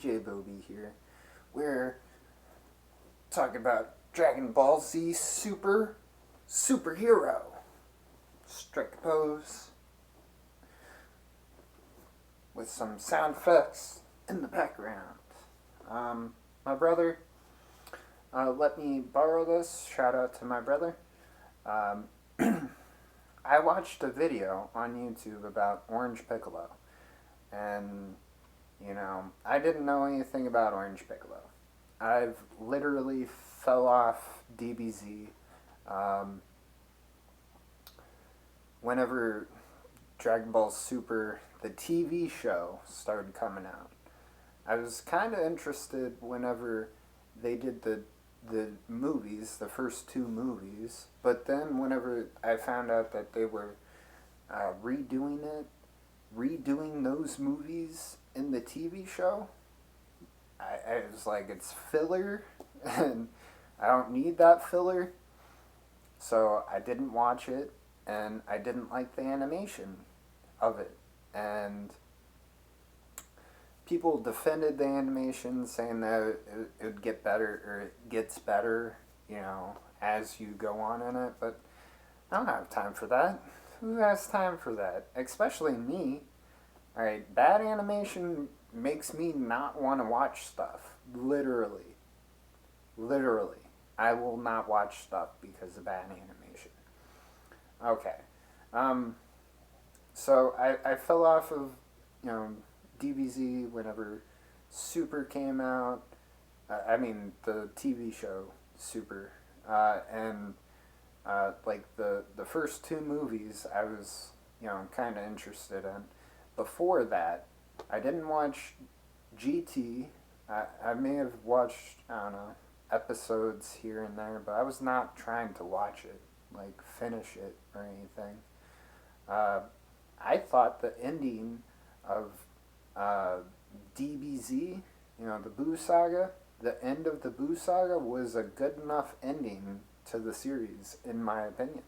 DJ Bobe here. We're talking about Dragon Ball Z Superhero. Strike a pose with some sound effects in the background. My brother let me borrow this. Shout out to my brother. Um, I watched a video on YouTube about Orange Piccolo, and I didn't know anything about Orange Piccolo. I've literally fell off DBZ whenever Dragon Ball Super, the TV show, started coming out. I was kind of interested whenever they did the movies, the first two movies, but then whenever I found out that they were redoing those movies in the TV show, I was like, it's filler, and I don't need that filler, so I didn't watch it, and I didn't like the animation of it, and people defended the animation, saying that it would get better, or it gets better, as you go on in it, but I don't have time for that. Who has time for that? Especially me. Alright, bad animation makes me not want to watch stuff. Literally. Literally. I will not watch stuff because of bad animation. Okay. So I fell off of, DBZ whenever Super came out. I mean, the TV show Super. And like the first two movies I was, kind of interested in. Before that, I didn't watch GT. I may have watched, I don't know, episodes here and there, but I was not trying to watch it, like finish it or anything. I thought the ending of DBZ, the Boo Saga, the end of the Boo Saga was a good enough ending to the series, in my opinion.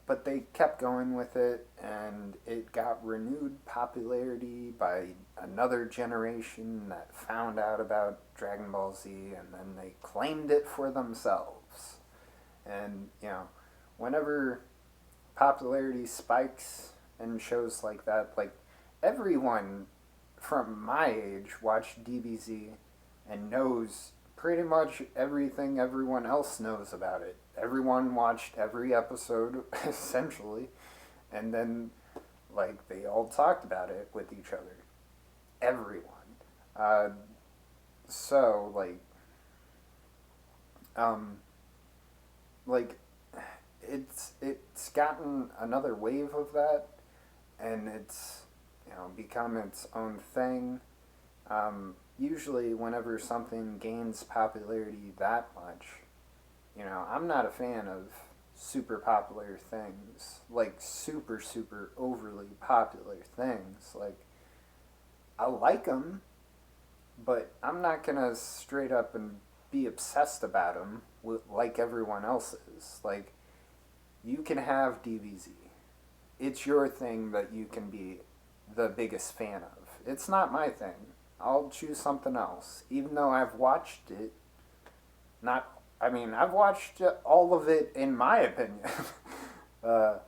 But they kept going with it, and it got renewed popularity by another generation that found out about Dragon Ball Z, and then they claimed it for themselves. And, whenever popularity spikes in shows like that, like, everyone from my age watched DBZ and knows pretty much everything everyone else knows about it. Everyone watched every episode, essentially, and then, like, they all talked about it with each other. Everyone. So, like, it's gotten another wave of that, and it's, become its own thing. Usually whenever something gains popularity that much, I'm not a fan of super popular things, like super, super overly popular things. Like, I like them, but I'm not gonna straight up and be obsessed about them like everyone else is. Like, you can have DBZ. It's your thing that you can be the biggest fan of. It's not my thing. I'll choose something else, even though I've watched it. I've watched all of it, in my opinion. I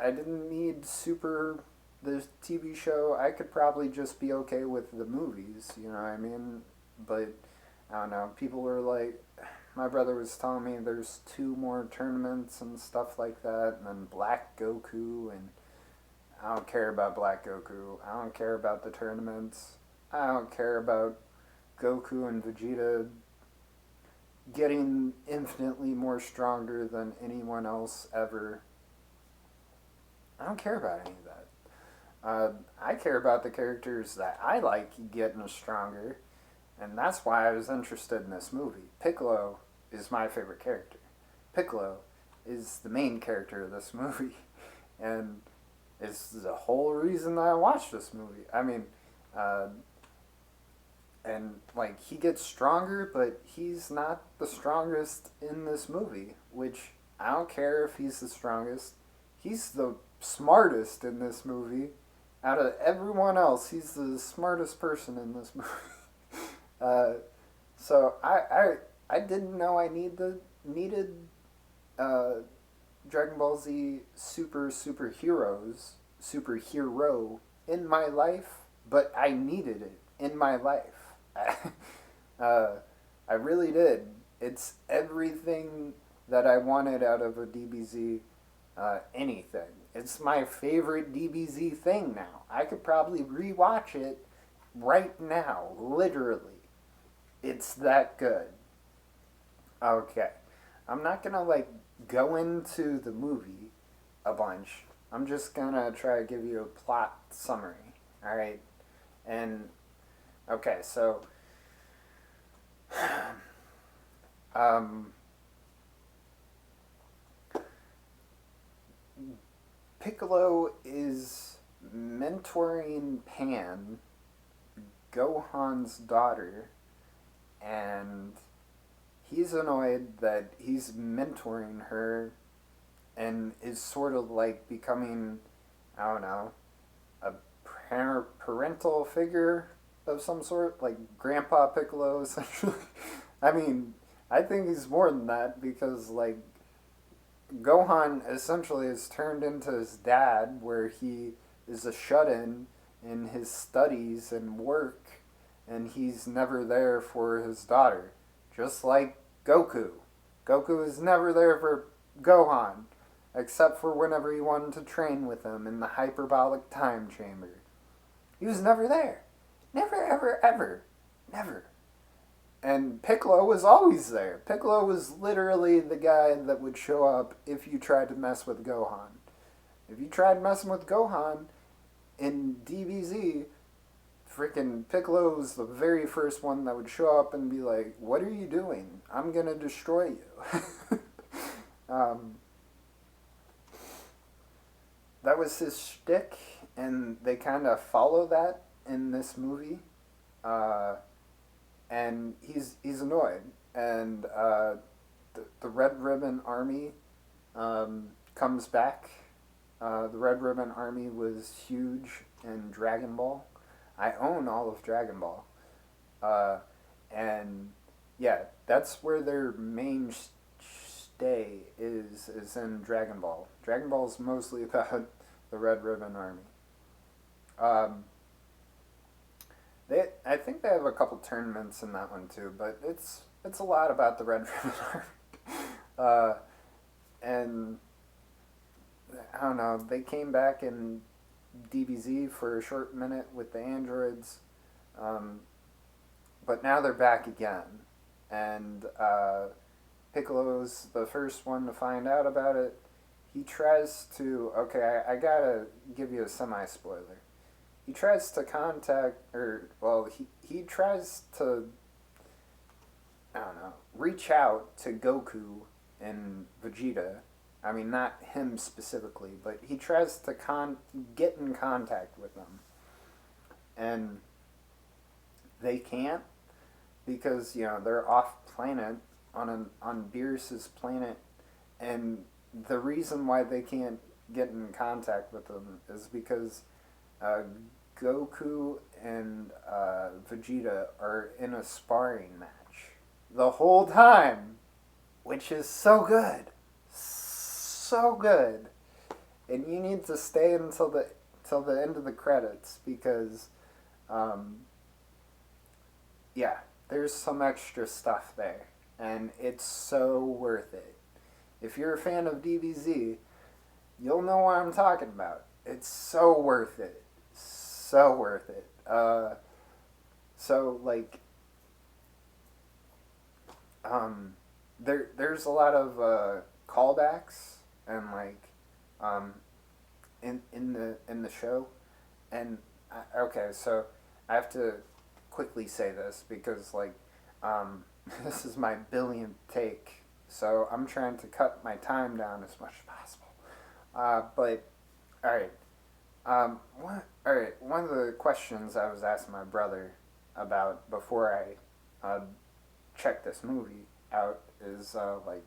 didn't need the TV show. I could probably just be okay with the movies, you know what I mean? But, I don't know, people were like, my brother was telling me there's 2 more tournaments and stuff like that, and then Black Goku, and I don't care about Black Goku. I don't care about the tournaments. I don't care about Goku and Vegeta getting infinitely more stronger than anyone else ever. I don't care about any of that. I care about the characters that I like getting stronger, and that's why I was interested in this movie. Piccolo is my favorite character. Piccolo is the main character of this movie, and it's the whole reason I watched this movie. I mean, and, like, he gets stronger, but he's not the strongest in this movie, which I don't care if he's the strongest. He's the smartest in this movie, Out of everyone else, he's the smartest person in this movie. uh, so I didn't know I needed uh, Dragon Ball Z superhero in my life, but I needed it in my life. uh, I really did. It's everything that I wanted out of a DBZ anything. It's my favorite DBZ thing now. I could probably rewatch it right now, literally. It's that good. Okay. I'm not gonna like go into the movie a bunch. I'm just gonna try to give you a plot summary. Alright? And okay, so um Piccolo is mentoring Pan, Gohan's daughter, and he's annoyed that he's mentoring her and is sort of like becoming, I don't know, a parental figure of some sort, like Grandpa Piccolo, essentially. I mean, I think he's more than that because, like, Gohan essentially is turned into his dad, where he is a shut in his studies and work, and he's never there for his daughter. Just like Goku. Goku is never there for Gohan, except for whenever he wanted to train with him in the hyperbolic time chamber. He was never there. Never, ever, ever. Never. And Piccolo was always there. Piccolo was literally the guy that would show up if you tried to mess with Gohan. If you tried messing with Gohan in DBZ, freaking Piccolo was the very first one that would show up and be like, "What are you doing? I'm gonna destroy you." um, that was his shtick, and they kind of follow that in this movie. And he's annoyed, and the Red Ribbon Army comes back. The Red Ribbon Army was huge in Dragon Ball. I own all of Dragon Ball, and yeah, that's where their main stay is in Dragon Ball. Dragon Ball is mostly about the Red Ribbon Army. Um, I think they have a couple tournaments in that one too, but it's a lot about the Red Ribbon Army. And I don't know. They came back in DBZ for a short minute with the androids, um, but now they're back again, and Piccolo's the first one to find out about it. He tries to. Okay, I gotta give you a semi spoiler. He tries to contact, or, well, he tries to, I don't know, reach out to Goku and Vegeta. I mean, not him specifically, but he tries to get in contact with them. And they can't because, they're off planet on Beerus's planet, and the reason why they can't get in contact with them is because Goku and Vegeta are in a sparring match the whole time, which is so good, so good, and you need to stay until the end of the credits because, yeah, there's some extra stuff there, and it's so worth it. If you're a fan of DBZ, you'll know what I'm talking about. It's so worth it. So worth it. So like, there's a lot of callbacks and like, in the show, and okay, so I have to quickly say this because like, this is my billionth take, so I'm trying to cut my time down as much as possible. But all right. All right. One of the questions I was asking my brother about before I checked this movie out is like,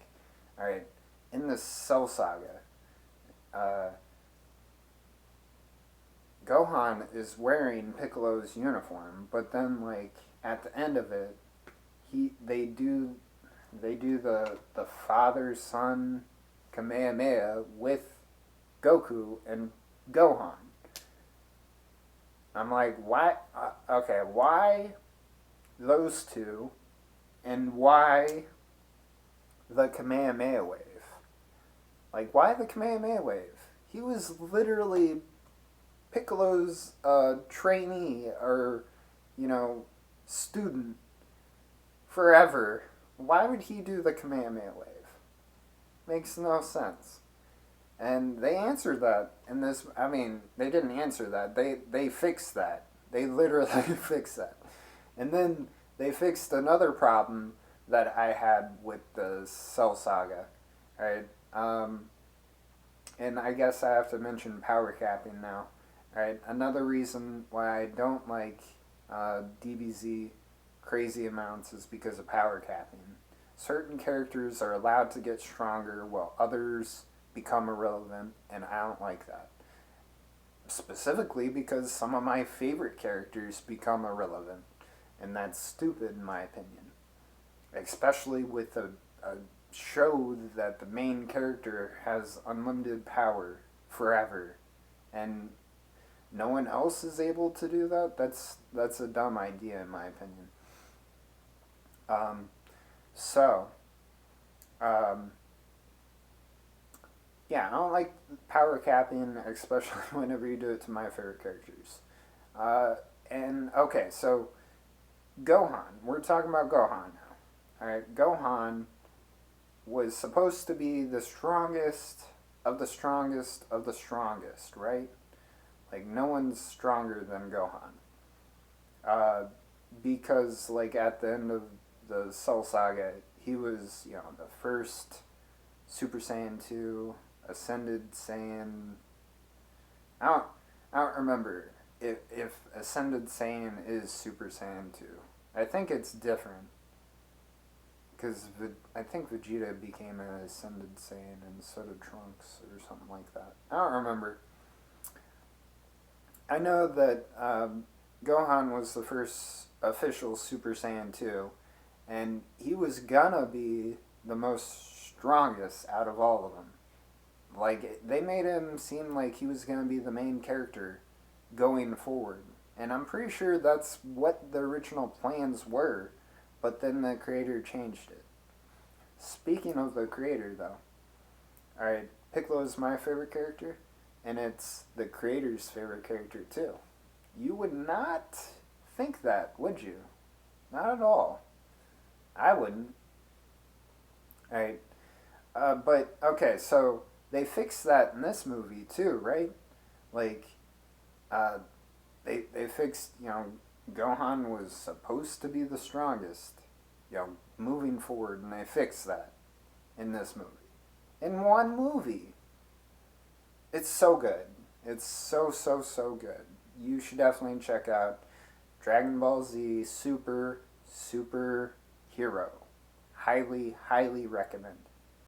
all right, in the Cell Saga, Gohan is wearing Piccolo's uniform, but then like at the end of it, he they do the father son Kamehameha with Goku and Gohan. I'm like, why? Okay, why those two, and why the Kamehameha wave? Like, why the Kamehameha wave? He was literally Piccolo's trainee or, you know, student forever. Why would he do the Kamehameha wave? Makes no sense. And they answered that in this. I mean, they didn't answer that. They fixed that. They literally fixed that. And then they fixed another problem that I had with the Cell Saga. Right? And I guess I have to mention power capping now. Right? Another reason why I don't like DBZ crazy amounts is because of power capping. Certain characters are allowed to get stronger while others become irrelevant, and I don't like that. Specifically because some of my favorite characters become irrelevant, and that's stupid in my opinion. Especially with a show that the main character has unlimited power forever, and no one else is able to do that. That's a dumb idea in my opinion. Um, so, um, yeah, I don't like power capping, especially whenever you do it to my favorite characters. Uh, and okay, so Gohan. We're talking about Gohan now. All right, Gohan was supposed to be the strongest of the strongest of the strongest, right? Like no one's stronger than Gohan. Because like at the end of the Cell Saga, he was the first Super Saiyan 2, Ascended Saiyan. I don't I don't remember if Ascended Saiyan is Super Saiyan 2. I think it's different. Because I think Vegeta became an Ascended Saiyan and so did Trunks or something like that. I don't remember. I know that Gohan was the first official Super Saiyan 2, and he was gonna be the most strongest out of all of them. Like, they made him seem like he was gonna be the main character going forward. And I'm pretty sure that's what the original plans were, but then the creator changed it. Speaking of the creator, though, alright, Piccolo is my favorite character, and it's the creator's favorite character, too. You would not think that, would you? Not at all. I wouldn't. Alright, but, okay, so they fixed that in this movie, too, right? Like, they fixed, Gohan was supposed to be the strongest, moving forward, and they fixed that in this movie. In one movie. It's so good. It's so, so, so good. You should definitely check out Dragon Ball Z Super, Super Hero. Highly, highly recommend.